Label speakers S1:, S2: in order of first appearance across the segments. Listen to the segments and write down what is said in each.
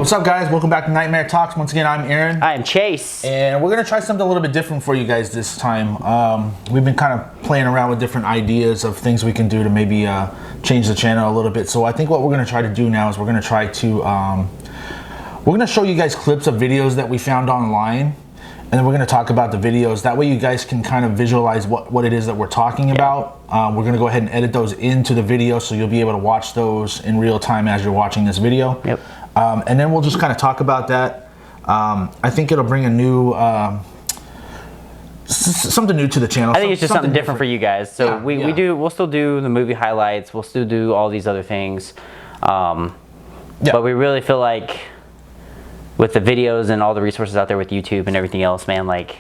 S1: What's up, guys? Welcome back to Knightmare Talks. Once again, I'm Aaron.
S2: I'm Chase.
S1: And we're going to try something a little bit different for you guys this time. We've been kind of playing around with different ideas of things we can do to maybe change the channel a little bit. So I think what we're going to try to do now is we're going to try to... we're going to show you guys clips of videos that we found online. And then we're going to talk about the videos. That way you guys can kind of visualize what it is that we're talking about. We're going to go ahead and edit those into the video so you'll be able to watch those in real time as you're watching this video.
S2: Yep.
S1: And then we'll just kind of talk about that. I think it'll bring a new, something new to the channel.
S2: I think it's just something different for you guys. So
S1: yeah,
S2: we'll still do the movie highlights. We'll still do all these other things. But we really feel like with the videos and all the resources out there with YouTube and everything else, man, like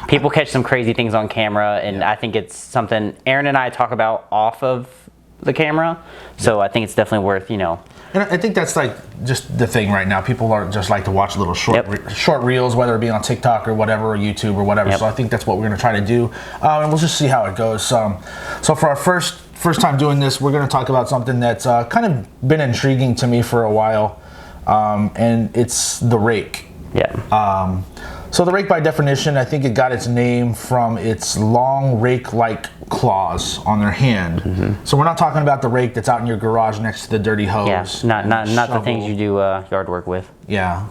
S2: people catch some crazy things on camera, and I think it's something Aaron and I talk about off of the camera. So I think it's definitely worth, you know.
S1: And I think that's like just the thing right now. People are just like to watch little short reels, whether it be on TikTok or whatever, or YouTube or whatever. So I think that's what we're going to try to do, and we'll just see how it goes. So for our first time doing this, we're going to talk about something that's kind of been intriguing to me for a while, and it's the rake.
S2: Yeah.
S1: So the rake, by definition, I think it got its name from its long rake-like claws on their hand. So we're not talking about the rake that's out in your garage next to the dirty hose.
S2: Yeah, not the things you do yard work with.
S1: Yeah.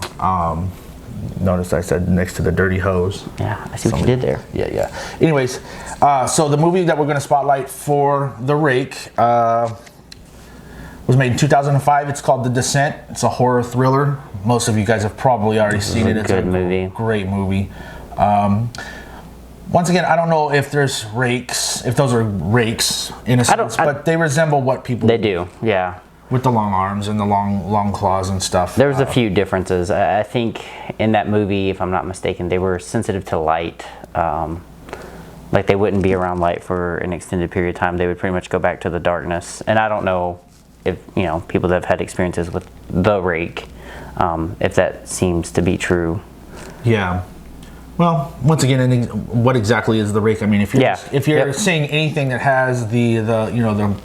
S1: Notice I said next to the dirty hose.
S2: Yeah, I see what you did there.
S1: Yeah. Anyways, so the movie that we're going to spotlight for the rake was made in 2005. It's called The Descent. It's a horror thriller. Most of you guys have probably already seen it. It's a
S2: movie.
S1: Great movie. Once again, I don't know if there's rakes, if those are rakes in a sense, but they resemble what people
S2: do. Yeah.
S1: With the long arms and the long claws and stuff.
S2: There's a few differences. I think in that movie, if I'm not mistaken, they were sensitive to light. Like they wouldn't be around light for an extended period of time. They would pretty much go back to the darkness. And I don't know if, you know, people that have had experiences with the rake, if that seems to be true. Yeah.
S1: Well, once again, what exactly is the rake? I mean, if you're seeing anything that has the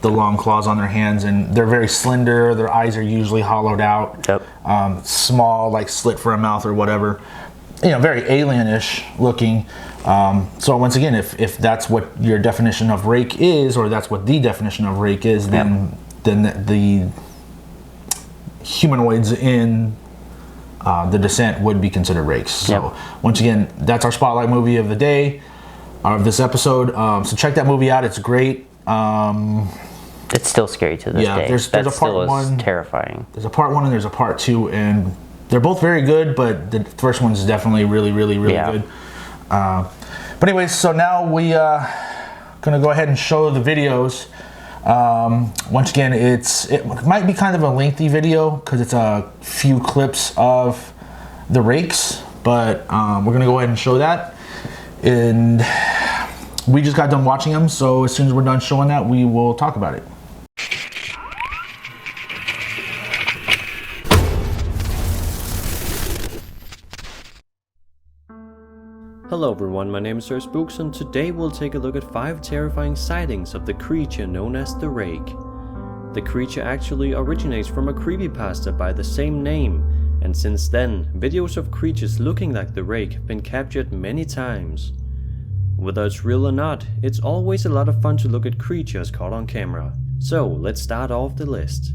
S1: long claws on their hands, and they're very slender, their eyes are usually hollowed out, small, like slit for a mouth or whatever, you know, very alienish looking. So once again, if that's what your definition of rake is, or that's what the definition of rake is, then the humanoids in The Descent would be considered rakes. So once again, that's our spotlight movie of the day, of this episode. So check that movie out. It's great.
S2: It's still scary to this day.
S1: There's a part one.
S2: Terrifying.
S1: There's a part one and there's a part two, and they're both very good, but the first one's definitely really good. But anyways, so now we gonna go ahead and show the videos. Once again, it might be kind of a lengthy video because it's a few clips of the rakes, but we're gonna go ahead and show that. And we just got done watching them, so as soon as we're done showing that, we will talk about it.
S3: Hello everyone, my name is Sir Spooks, and today we'll take a look at 5 terrifying sightings of the creature known as the rake. The creature actually originates from a creepypasta by the same name, and since then, videos of creatures looking like the rake have been captured many times. Whether it's real or not, it's always a lot of fun to look at creatures caught on camera. So let's start off the list.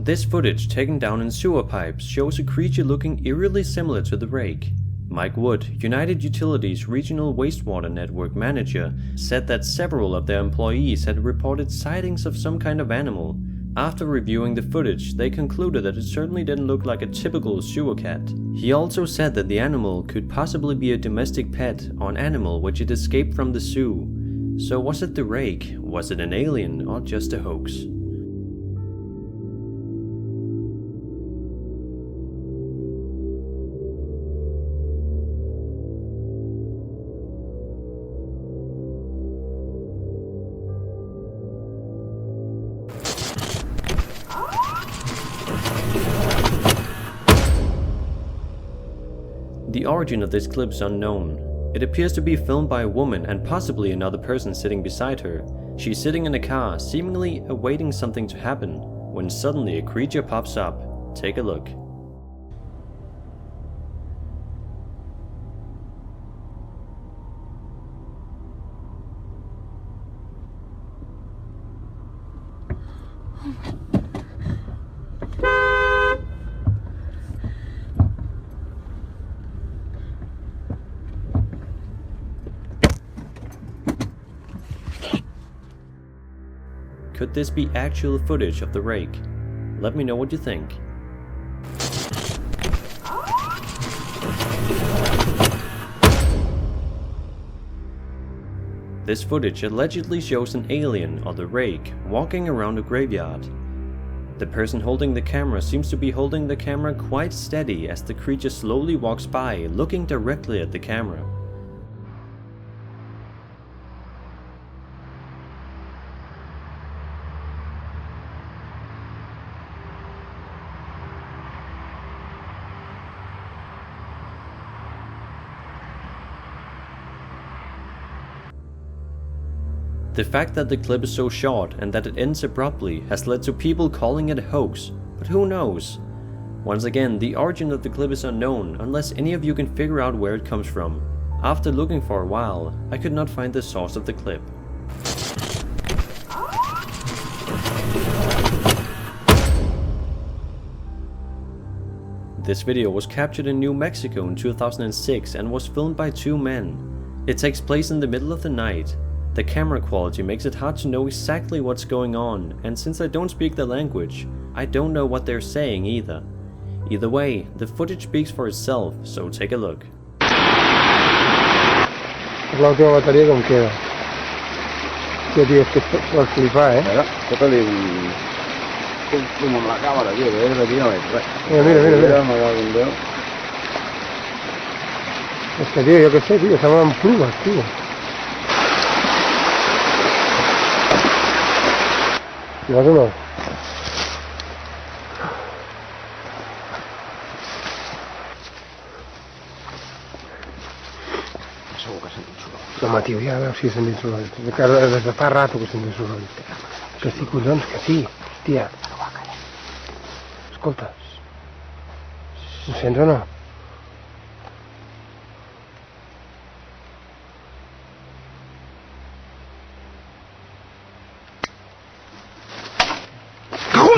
S3: This footage taken down in sewer pipes shows a creature looking eerily similar to the rake. Mike Wood, United Utilities Regional Wastewater Network Manager, said that several of their employees had reported sightings of some kind of animal. After reviewing the footage, they concluded that it certainly didn't look like a typical sewer cat. He also said that the animal could possibly be a domestic pet or an animal which had escaped from the zoo. So was it the rake? Was it an alien or just a hoax? The origin of this clip is unknown. It appears to be filmed by a woman and possibly another person sitting beside her. She's sitting in a car, seemingly awaiting something to happen, when suddenly a creature pops up. Take a look. Could this be actual footage of the rake? Let me know what you think. This footage allegedly shows an alien or the rake walking around a graveyard. The person holding the camera seems to be holding the camera quite steady as the creature slowly walks by, looking directly at the camera. The fact that the clip is so short and that it ends abruptly has led to people calling it a hoax, but who knows? Once again, the origin of the clip is unknown unless any of you can figure out where it comes from. After looking for a while, I could not find the source of the clip. This video was captured in New Mexico in 2006 and was filmed by 2 men. It takes place in the middle of the night. The camera quality makes it hard to know exactly what's going on, and since I don't speak the language, I don't know what they're saying either. Either way, the footage speaks for itself, so take a look.
S4: La última batería con queda. Tío, tío, es que esto flipa, ¿eh?
S5: Como la cámara, tío, que es retirado.
S4: Mira. Es que, tío, yo qué sé, tío, se llaman plumas, tío. ¿Más uno? Home, tio, ja veus si he sentit soroll. Des de fa rato que he sentit soroll. Que sí, collons, que sí. Hòstia. Escolta. Ho sents o no?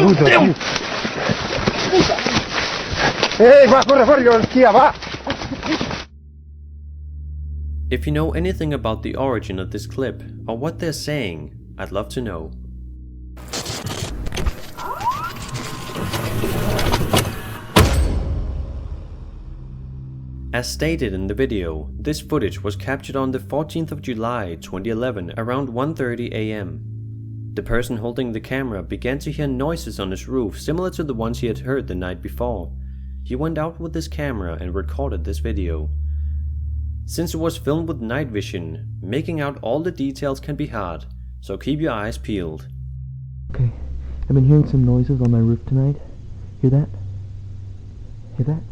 S4: Puta, tio. Ei, va, corre, hòstia, va!
S3: If you know anything about the origin of this clip, or what they're saying, I'd love to know. As stated in the video, this footage was captured on the 14th of July 2011 around 1:30 AM. The person holding the camera began to hear noises on his roof similar to the ones he had heard the night before. He went out with his camera and recorded this video. Since it was filmed with night vision, making out all the details can be hard, so keep your eyes peeled.
S6: Okay, I've been hearing some noises on my roof tonight. Hear that? Hear that?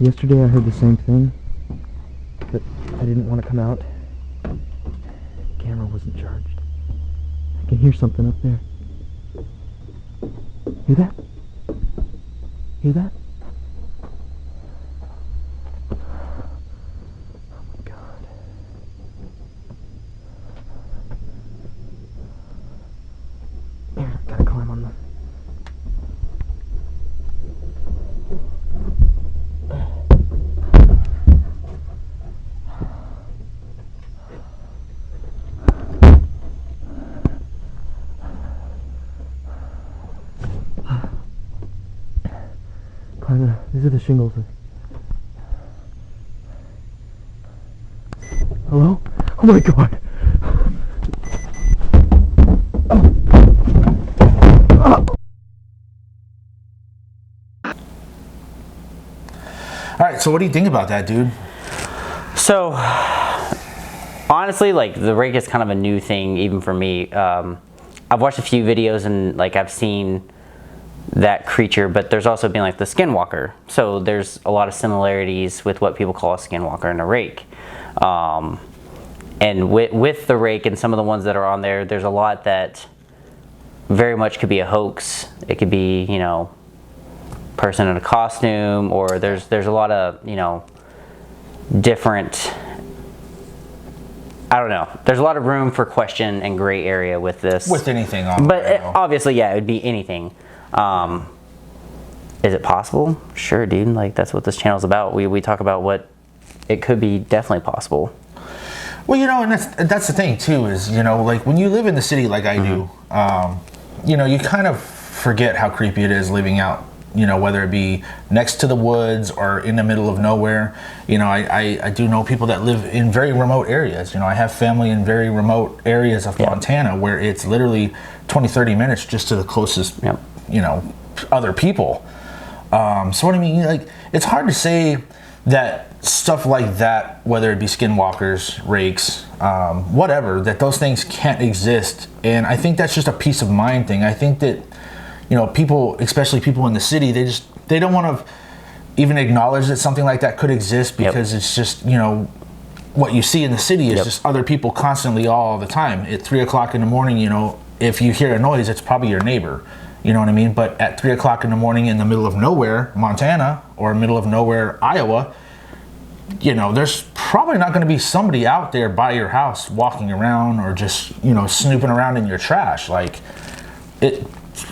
S6: Yesterday I heard the same thing, but I didn't want to come out. The camera wasn't charged. I can hear something up there. Hear that? Hear that? Gotta climb on them. Climbing. These are the shingles. Hello? Oh my god!
S1: Alright, so what do you think about that, dude?
S2: So, honestly, like, the rake is kind of a new thing, even for me. I've watched a few videos and, like, I've seen that creature, but there's also been, like, the skinwalker. So there's a lot of similarities with what people call a skinwalker and a rake. And with the rake and some of the ones that are on there, there's a lot that very much could be a hoax. It could be, you know, person in a costume, or there's a lot of, you know, different, I don't know. There's a lot of room for question and gray area with this.
S1: With anything on
S2: but obviously, yeah, it would be anything. Is it possible? Sure, dude. Like, that's what this channel's about. We talk about what it could be definitely possible.
S1: Well, you know, and that's the thing too, is, you know, like when you live in the city like I do, you know, you kind of forget how creepy it is living out, you know, whether it be next to the woods or in the middle of nowhere. You know, I do know people that live in very remote areas. You know, I have family in very remote areas of Montana where it's literally 20, 30 minutes just to the closest, you know, other people. So what I mean, like, it's hard to say that stuff like that, whether it be skinwalkers, rakes, whatever, that those things can't exist. And I think that's just a peace of mind thing. I think that, you know, people, especially people in the city, they don't want to even acknowledge that something like that could exist, because it's just, you know, what you see in the city is just other people constantly all the time. At 3 o'clock in the morning, you know, if you hear a noise, it's probably your neighbor. You know what I mean? But at 3 o'clock in the morning in the middle of nowhere, Montana, or middle of nowhere, Iowa, you know, there's probably not going to be somebody out there by your house walking around or just, you know, snooping around in your trash. Like, it,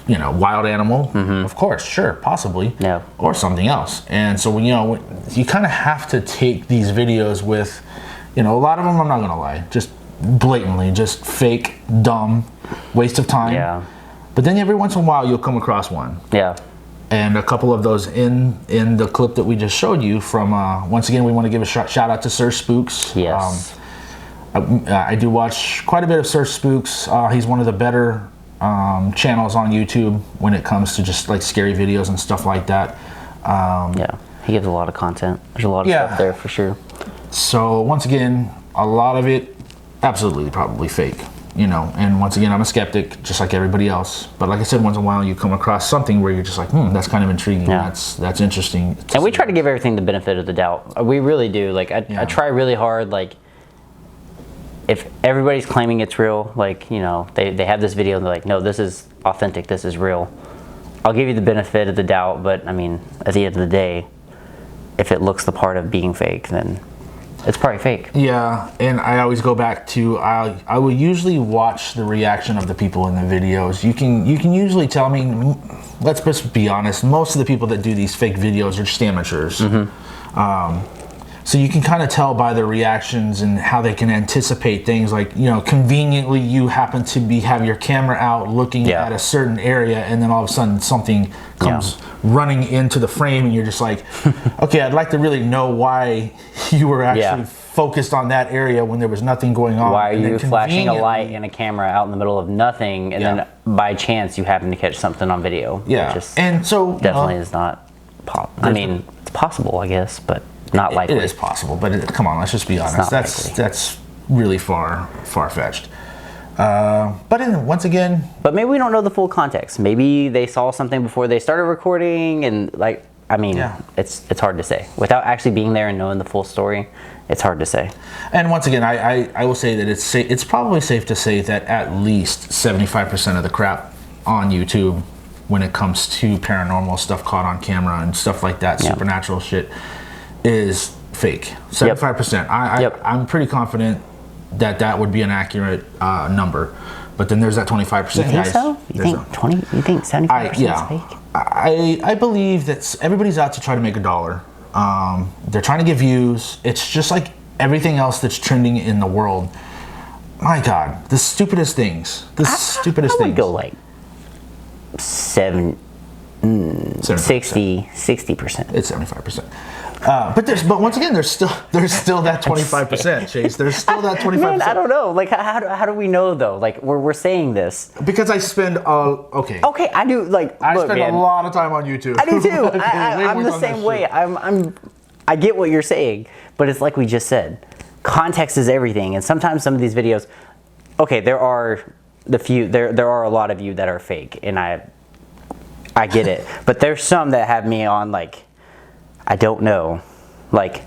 S1: you know, wild animal, of course, sure, possibly, or something else. And so, you know, you kind of have to take these videos with, you know, a lot of them, I'm not going to lie, just blatantly, just fake, dumb, waste of time.
S2: Yeah.
S1: But then every once in a while, you'll come across one. Yeah. And a couple of those in the clip that we just showed you from, once again, we want to give a shout out to Sir Spooks.
S2: Yes.
S1: I do watch quite a bit of Sir Spooks. He's one of the better channels on YouTube when it comes to just like scary videos and stuff like that.
S2: Yeah, he gives a lot of content. There's a lot of stuff there for sure.
S1: So once again, a lot of it absolutely probably fake. You know, and once again, I'm a skeptic, just like everybody else. But like I said, once in a while, you come across something where you're just like, that's kind of intriguing. Yeah. That's interesting.
S2: And we try to give everything the benefit of the doubt. We really do. Like, I try really hard. Like, if everybody's claiming it's real, like, you know, they have this video and they're like, no, this is authentic, this is real. I'll give you the benefit of the doubt. But I mean, at the end of the day, if it looks the part of being fake, then it's probably fake.
S1: Yeah, and I always go back to, I will usually watch the reaction of the people in the videos. You can usually tell me, let's just be honest, most of the people that do these fake videos are just amateurs. So you can kind of tell by their reactions and how they can anticipate things. Like, you know, conveniently you happen to have your camera out looking at a certain area, and then all of a sudden something comes running into the frame, and you're just like, okay, I'd like to really know why you were actually focused on that area when there was nothing going on.
S2: Why are you flashing a light and a camera out in the middle of nothing, and then by chance you happen to catch something on video?
S1: And so
S2: definitely is not I mean, it's possible, I guess, but not likely.
S1: It is possible, but come on, let's just be honest. That's really far-fetched. But once again,
S2: but maybe we don't know the full context. Maybe they saw something before they started recording, and like, I mean, it's hard to say without actually being there and knowing the full story. It's hard to say.
S1: And once again, I will say that it's probably safe to say that at least 75% of the crap on YouTube, when it comes to paranormal stuff caught on camera and stuff like that, supernatural shit, is fake. 75%. I'm pretty confident that would be an accurate number. But then there's that 25%.
S2: You think so? You think 20? You think 75% is fake?
S1: I believe that everybody's out to try to make a dollar. They're trying to get views. It's just like everything else that's trending in the world. My God, the stupidest things. I would
S2: go like 60%.
S1: It's 75%. But once again, there's still that 25%, Chase. There's still that 25%.
S2: Man, I don't know. Like, how do we know though? Like, we're saying this
S1: because I spend okay,
S2: I do. Like,
S1: I spend a lot of time on YouTube.
S2: I do too. I'm the same way. I get what you're saying, but it's like we just said, context is everything. And sometimes some of these videos, okay, there are a lot of you that are fake, and I get it. But there's some that have me on like, I don't know, like,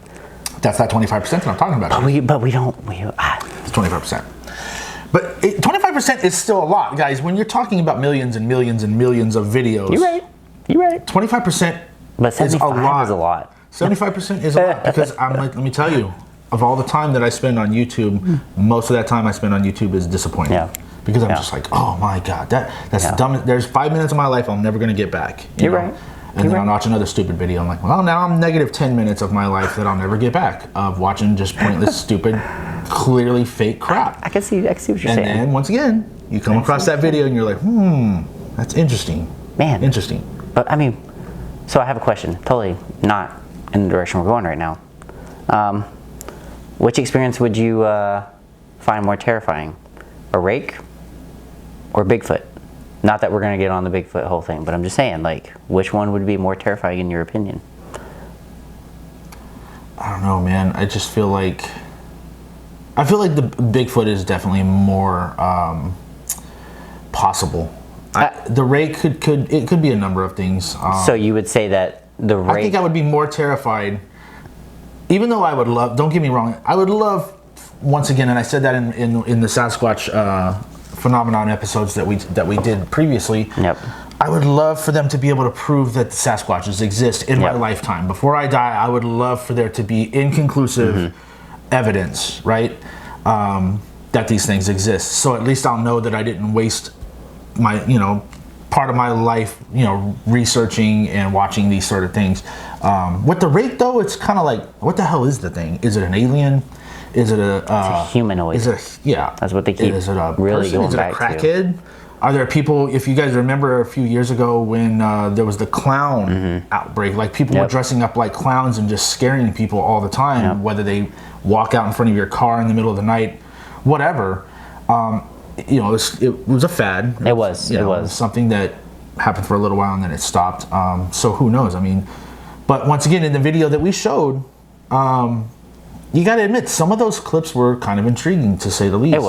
S1: That's that 25% that I'm talking about.
S2: But we don't.
S1: It's 25%. But 25% is still a lot, guys. When you're talking about millions and millions and millions of videos.
S2: You're right.
S1: 25%
S2: But 75
S1: is a
S2: lot.
S1: 75% is a lot because let me tell you, of all the time that I spend on YouTube, most of that time I spend on YouTube is disappointing. Yeah. Because I'm just like, oh my God, that's dumb. There's 5 minutes of my life I'm never going to get back.
S2: You're right.
S1: And then I'll watch another stupid video. I'm like, well, now I'm negative 10 minutes of my life that I'll never get back of watching just pointless, stupid, clearly fake crap.
S2: I can see what you're saying.
S1: And then once again, you come across that video and you're like, that's interesting.
S2: Man.
S1: Interesting.
S2: But I mean, so I have a question, totally not in the direction we're going right now. Which experience would you find more terrifying? A rake or Bigfoot? Not that we're going to get on the Bigfoot whole thing, but I'm just saying, like, which one would be more terrifying in your opinion?
S1: I don't know, man. I just feel like... I feel like the Bigfoot is definitely more possible. The rake could be a number of things.
S2: So you would say that the rake...
S1: I think I would be more terrified, even though I would love... Don't get me wrong. I would love, once again, and I said that in the Sasquatch... phenomenon episodes that we did previously.
S2: Yep.
S1: I would love for them to be able to prove that the Sasquatches exist in my lifetime. Before I die, I would love for there to be inconclusive evidence, right? That these things exist. So at least I'll know that I didn't waste my, part of my life, researching and watching these sort of things. With the rake though, it's kind of like, what the hell is the thing? Is it an alien? Is it
S2: it's a humanoid? That's what they keep
S1: is it a
S2: really
S1: person?
S2: going
S1: is it
S2: back
S1: a crackhead? To. Are there people, if you guys remember a few years ago when there was the clown outbreak, like people were dressing up like clowns and just scaring people all the time, whether they walk out in front of your car in the middle of the night, whatever. It was a fad.
S2: It was
S1: something that happened for a little while and then it stopped. So who knows? I mean, but once again, in the video that we showed, you got to admit, some of those clips were kind of intriguing, to say the least.
S2: It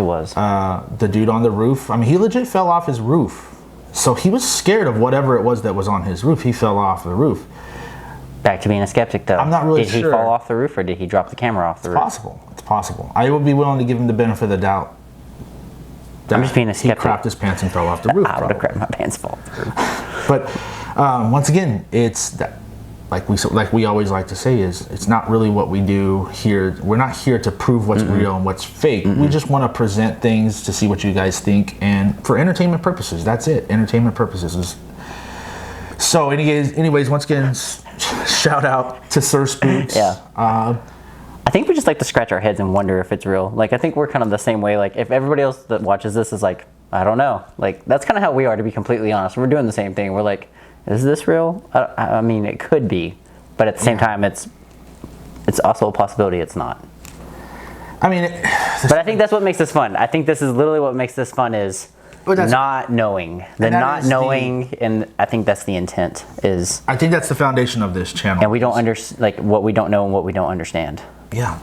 S2: was.
S1: The dude on the roof, I mean, he legit fell off his roof. So he was scared of whatever it was that was on his roof. He fell off the roof.
S2: Back to being a skeptic, though.
S1: I'm not really sure.
S2: Did he fall off the roof, or did he drop the camera off the roof?
S1: It's possible. I would be willing to give him the benefit of the doubt.
S2: I'm just being a skeptic.
S1: He crapped his pants and fell off the roof.
S2: I would have crapped my pants and fall off the roof.
S1: But once again, it's that... Like we always like to say, is it's not really what we do here. We're not here to prove what's real and what's fake. We just want to present things to see what you guys think, and for entertainment purposes. That's it. Entertainment purposes. So, anyways, once again, shout out to Sir Spooks.
S2: I think we just like to scratch our heads and wonder if it's real. Like, I think we're kind of the same way. Like, if everybody else that watches this is like, I don't know. Like, that's kind of how we are, to be completely honest. We're doing the same thing. We're like, is this real? I mean, it could be, but at the same time, it's also a possibility it's not. I mean, but I think that's what makes this fun. I think this is literally what makes this fun, is not knowing. And I think that's the intent. I think that's the foundation of this channel. And we don't understand, what we don't know and what we don't understand. Yeah.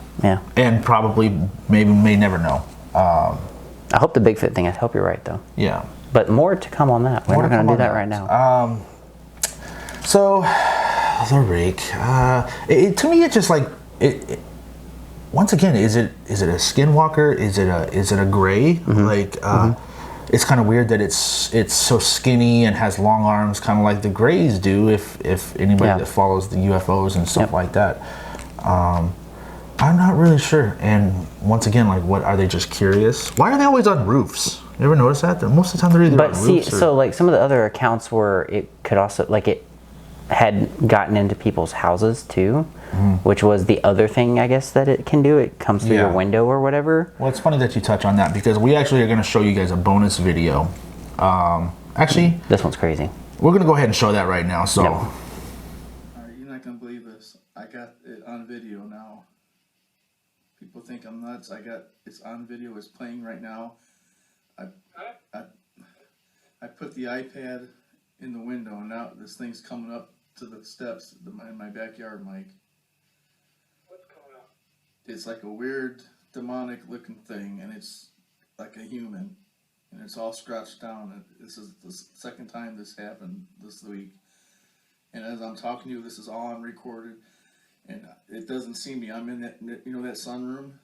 S2: And probably may never know. I hope the Bigfoot thing. I hope you're right, though. Yeah. But more to come on that. We're not going to do that right now. So, the rake. To me, it's just like it. Once again, is it a skinwalker? Is it a gray? It's kind of weird that it's so skinny and has long arms, kind of like the grays do. If anybody that follows the UFOs and stuff like that. I'm not really sure. And once again, what are they just curious? Why are they always on roofs? You ever notice that? Most of the time they're either on roofs. But so some of the other accounts were it could also it had gotten into people's houses too, which was the other thing I guess that it can do. It comes through your window or whatever. Well, it's funny that you touch on that, because we actually are going to show you guys a bonus video. Actually, this one's crazy. We're going to go ahead and show that right now. So, all right, you're not going to believe this. I got it on video now. People think I'm nuts. It's on video. It's playing right now. I put the iPad in the window, and now this thing's coming up to the steps in my backyard, Mike. What's coming up? It's like a weird demonic looking thing, and it's like a human, and it's all scratched down. And this is the second time this happened this week. And as I'm talking to you, this is all unrecorded.
S1: and it doesn't see me. I'm in that, you know, that sunroom.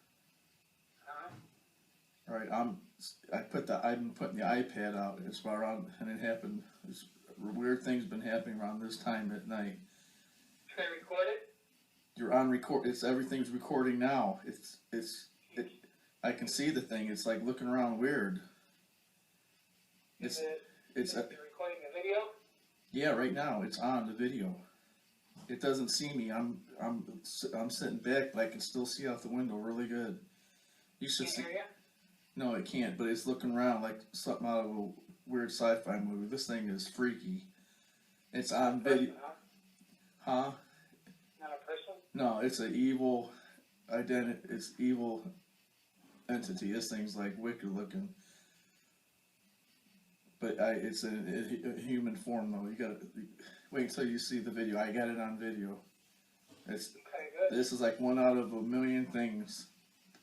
S1: All right, I've been putting the iPad out. It's around, and it happened. Weird things been happening around this time at night.
S4: Can I record it?
S1: You're on record. Everything's recording now. I can see the thing. It's like looking around weird.
S4: You're recording the video?
S1: Yeah, right now it's on the video. It doesn't see me. I'm sitting back, but I can still see out the window really good. You should see.
S4: Can hear you?
S1: No, it can't. But it's looking around like something out of a weird sci-fi movie. This thing is freaky. It's on video. Huh?
S4: Not a person?
S1: No, it's an evil identity. It's evil entity. This thing's like wicked looking. But it's a human form though. You gotta wait until you see the video. I got it on video. It's
S4: Okay, good.
S1: This is like one out of a million things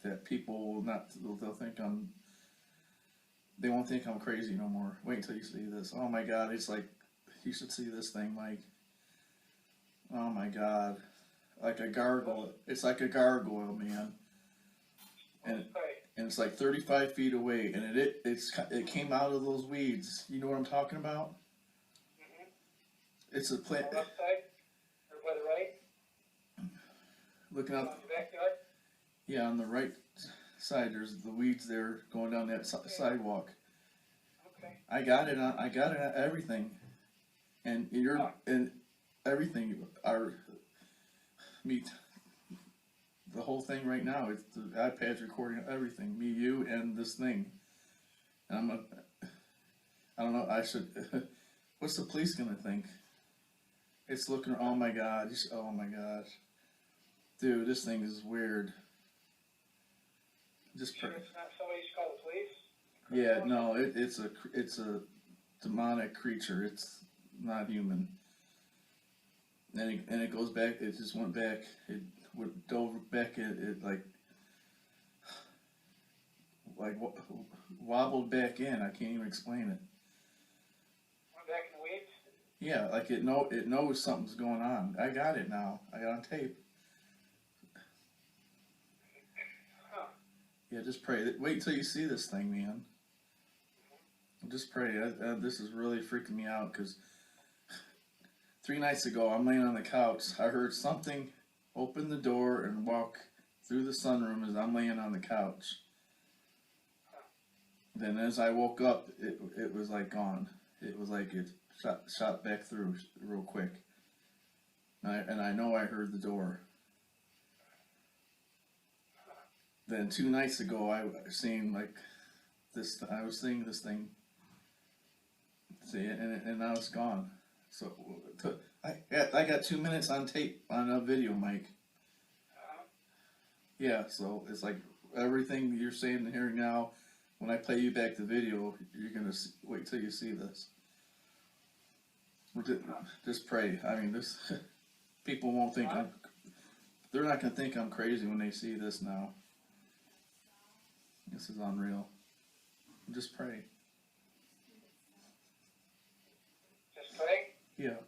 S1: that people will not. They'll think they won't think I'm crazy no more. Wait until you see this. Oh my God! It's like you should see this thing, Mike. Oh my God! Like a gargoyle. It's like a gargoyle, man. And it's like 35 feet away, and it came out of those weeds. You know what I'm talking about?
S4: Mm-hmm.
S1: It's a plant.
S4: On the left side? Or by the right?
S1: Looking
S4: On
S1: out.
S4: the backyard?
S1: Yeah, on the right side, there's the weeds there going down that sidewalk.
S4: Okay.
S1: I got it on everything, and and everything. The whole thing right now. It's the iPad's recording everything. Me, you, and this thing. And I don't know. I should. What's the police gonna think? It's looking. Oh my God. Oh my gosh. Dude, this thing is weird. Just
S4: Sure it's not somebody you should call the police?
S1: Yeah, no, it's a demonic creature. It's not human. And it goes back. It just went back. It dove back. It wobbled back in. I can't even explain it.
S4: Went back in the weeds?
S1: Yeah, like it knows something's going on. I got it now. I got on tape.
S4: Huh.
S1: Yeah, just pray. Wait until you see this thing, man. Just pray. This is really freaking me out because 3 nights ago, I'm laying on the couch. I heard something open the door and walk through the sunroom as I'm laying on the couch. Then as I woke up, it was like gone. It was like it shot back through real quick. And I know I heard the door. Then 2 nights ago, I was seeing like this. I was seeing this thing. See, and now it's gone. So I got 2 minutes on tape on a video, Mike. Yeah, so it's like everything you're saying and hearing now. When I play you back the video, you're gonna wait till you see this. Just pray. I mean, this people won't think they're not gonna think I'm crazy when they see this now. This is unreal. Just pray.
S4: Just pray?
S1: Yeah.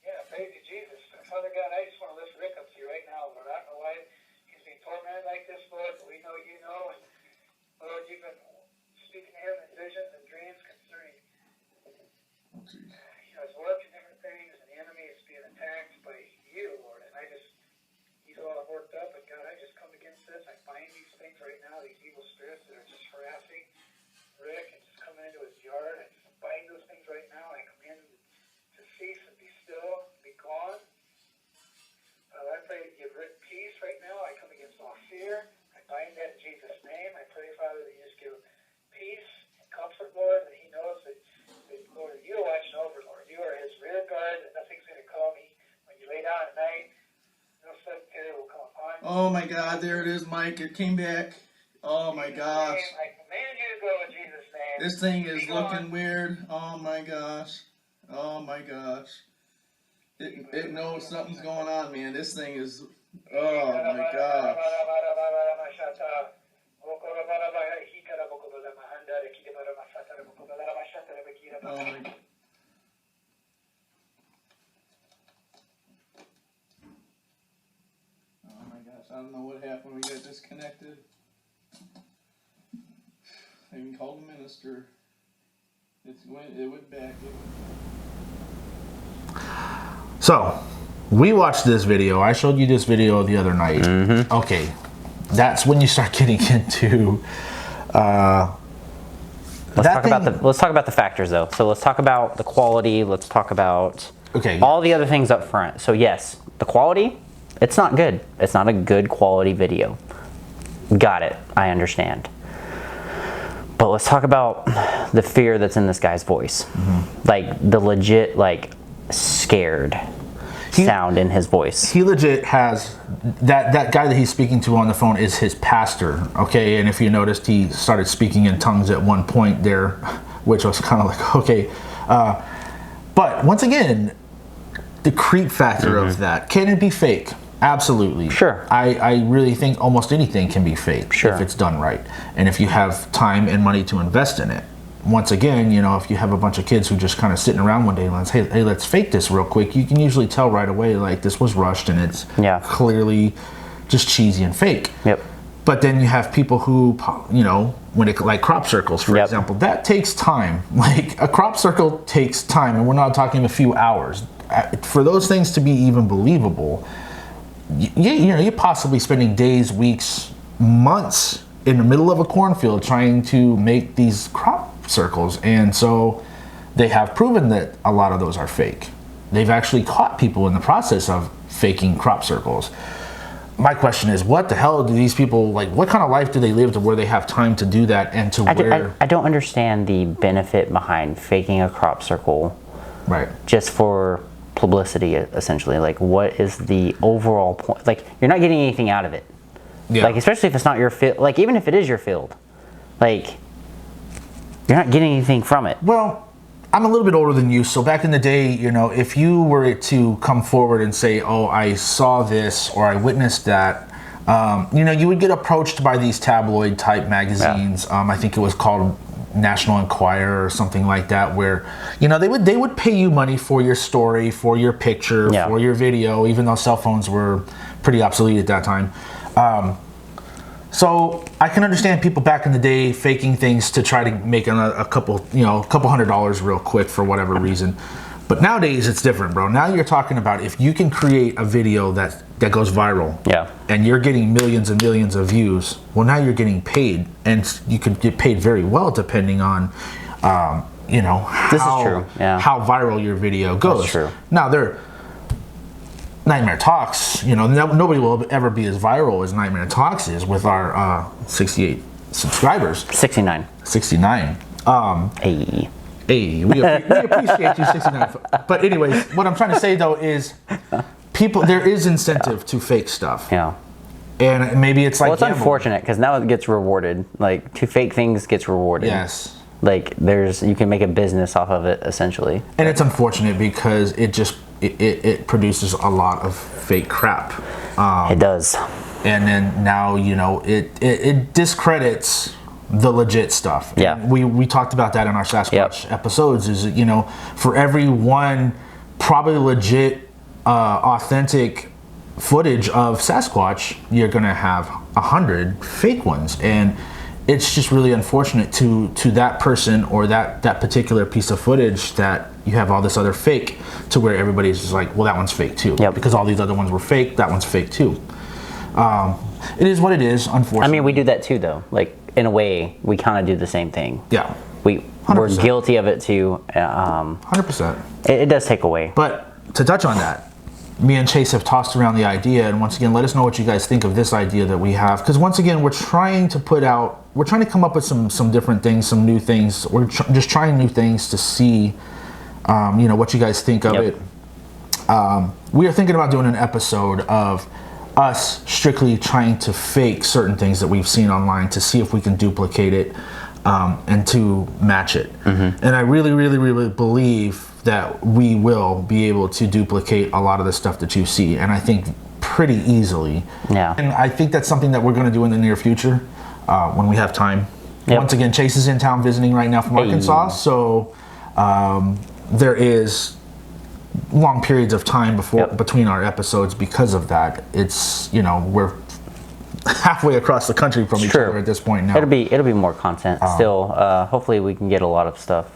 S4: Yeah, praise you, Jesus. Father God, I just want to lift Rick up to you right now, Lord. I don't know why he's being tormented like this, Lord, but we know you know. And Lord, you've been speaking to him in visions and dreams concerning his work and different things, and the enemy is being attacked by you, Lord. And he's all worked up, and God, I just come against this. I bind these things right now, these evil spirits that are just harassing Rick and just coming into his yard. I just bind those things right now. I command them to cease and be still, be gone. I pray that you give Rick peace right now. I come against all fear. I bind that in Jesus' name. I pray, Father, that you just give peace and comfort, Lord, that he knows that Lord, you're watching over, Lord. You are his rear guard, that nothing's going to come. When you lay down at night, no sudden terror will come upon you.
S1: Oh my God, there it is, Mike. It came back. Oh my gosh.
S4: I command you to go in Jesus' name.
S1: This thing is looking weird. Oh my gosh. Oh my gosh. It knows something's going on, man. This thing is. Oh my gosh. Oh my God. I don't know what happened. We got disconnected. I even called the minister. It went back. So, we watched this video. I showed you this video the other night.
S2: Mm-hmm.
S1: Okay, that's when you start getting into.
S2: Let's talk about the factors though. So let's talk about the quality. Let's talk about all the other things up front. So yes, the quality, it's not good. It's not a good quality video. Got it. I understand. But let's talk about the fear that's in this guy's voice. Mm-hmm. Like the legit, like scared sound in his voice.
S1: He legit has that guy that he's speaking to on the phone is his pastor. Okay, and if you noticed, he started speaking in tongues at one point there, which was kind of like okay. But once again, the creep factor of that, can it be fake? Absolutely.
S2: Sure.
S1: I really think almost anything can be fake if it's done right. And if you have time and money to invest in it. Once again, you know, if you have a bunch of kids who just kind of sitting around one day and let's, hey, let's fake this real quick, you can usually tell right away, like, this was rushed and it's clearly just cheesy and fake.
S2: Yep.
S1: But then you have people who, you know, when it, like crop circles, for example, that takes time. Like, a crop circle takes time, and we're not talking a few hours. For those things to be even believable, you know, you're possibly spending days, weeks, months in the middle of a cornfield trying to make these crop circles. And so they have proven that a lot of those are fake. They've actually caught people in the process of faking crop circles. My question is, what the hell do these people, like, what kind of life do they live to where they have time to do that and to
S2: I don't understand the benefit behind faking a crop circle.
S1: Right.
S2: Just for publicity, essentially. Like, what is the overall point? Like, you're not getting anything out of it. Yeah. Like, especially if it's not your field. Like, even if it is your field, like, you're not getting anything from it.
S1: Well, I'm a little bit older than you, so back in the day, you know, if you were to come forward and say, oh, I saw this or I witnessed that, you know, you would get approached by these tabloid type magazines. Yeah. I think it was called National Enquirer or something like that, where, you know, they would pay you money for your story, for your picture, for your video, even though cell phones were pretty obsolete at that time. So I can understand people back in the day faking things to try to make a couple $100 real quick for whatever reason. But nowadays it's different, bro. Now you're talking about if you can create a video that goes viral, and you're getting millions and millions of views. Well, now you're getting paid, and you could get paid very well depending on, you know, how viral your video goes.
S2: That's true.
S1: Now Knightmare Talks, you know, nobody will ever be as viral as Knightmare Talks is with our 68 subscribers.
S2: 69.
S1: 69.
S2: Hey.
S1: Hey, we appreciate you, 69. But anyways, what I'm trying to say though is, there is incentive to fake stuff.
S2: Yeah.
S1: And maybe it's like,
S2: well, it's unfortunate because now it gets rewarded. Like, to fake things gets rewarded.
S1: Yes.
S2: Like, you can make a business off of it essentially.
S1: And it's unfortunate because it produces a lot of fake crap.
S2: It does.
S1: And then now, you know, it discredits the legit stuff.
S2: Yeah.
S1: And we talked about that in our Sasquatch episodes, is, you know, for every one probably legit, authentic footage of Sasquatch, you're going to have 100 fake ones. And it's just really unfortunate to that person or that particular piece of footage that you have all this other fake, to where everybody's just like, well, that one's fake too.
S2: Yep.
S1: Because all these other ones were fake, that one's fake too. It is what it is, unfortunately.
S2: I mean, we do that too, though. Like, in a way, we kind of do the same thing.
S1: Yeah.
S2: We're guilty of it too.
S1: 100%.
S2: It does take away.
S1: But to touch on that, me and Chase have tossed around the idea, and once again, let us know what you guys think of this idea that we have. Because once again, we're trying to come up with some different things, some new things. We're just trying new things to see, you know, what you guys think of it. We are thinking about doing an episode of us strictly trying to fake certain things that we've seen online to see if we can duplicate it and to match it. Mm-hmm. And I really, really, really believe that we will be able to duplicate a lot of the stuff that you see, and I think pretty easily.
S2: Yeah.
S1: And I think that's something that we're going to do in the near future when we have time. Yep. Once again, Chase is in town visiting right now from Arkansas, so there is long periods of time between our episodes because of that. It's, you know, we're halfway across the country from each other at this point now.
S2: It'll be more content still. Hopefully we can get a lot of stuff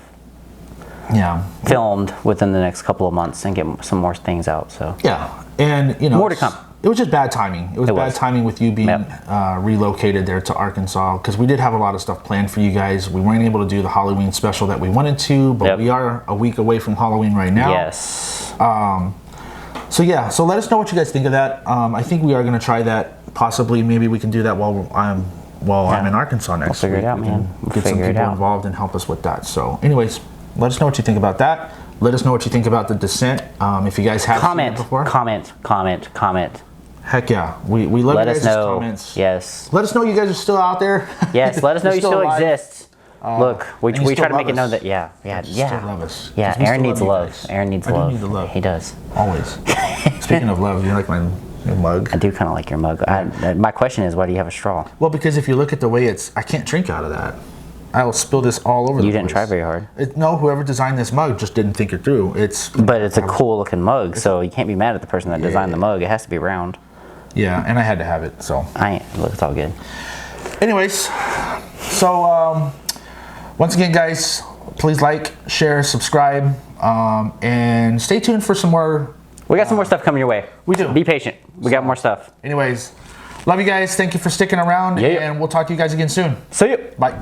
S2: filmed within the next couple of months and get some more things out. So
S1: yeah, and you know,
S2: more to come.
S1: It was just bad timing. It was bad timing with you being relocated there to Arkansas, because we did have a lot of stuff planned for you guys. We weren't able to do the Halloween special that we wanted to, but we are a week away from Halloween right now.
S2: Yes.
S1: So yeah, so let us know what you guys think of that. I think we are going to try that. Possibly, maybe we can do that while I'm in Arkansas next week.
S2: We'll figure it out, man.
S1: Get some people involved and help us with that. So anyways, let us know what you think about that. Let us know what you think about the descent. If you guys have seen it before.
S2: Comment.
S1: Heck yeah. We love
S2: let
S1: you
S2: us
S1: guys'
S2: know.
S1: comments.
S2: Yes.
S1: Let us know you guys are still out there.
S2: Yes, let us know you still
S1: alive.
S2: exist. Look, we try to make it known that
S1: You still love us.
S2: Yeah, Aaron needs love. Aaron needs love.
S1: I do need the love.
S2: He does.
S1: Always. Speaking of love, you like my mug?
S2: I do kind of like your mug. My question is, why do you have a straw?
S1: Well, because if you look at the way I can't drink out of that. I will spill this all over the place.
S2: You didn't try very hard.
S1: No, whoever designed this mug just didn't think it through.
S2: But it's a cool looking mug, so you can't be mad at the person that designed the mug. It has to be round.
S1: Yeah, and I had to have it, so.
S2: Look, it's all good.
S1: Anyways, so once again, guys, please like, share, subscribe, and stay tuned for some more.
S2: We got some more stuff coming your way.
S1: We do.
S2: Be patient. We got more stuff.
S1: Anyways, love you guys. Thank you for sticking around, and we'll talk to you guys again soon.
S2: See you.
S1: Bye.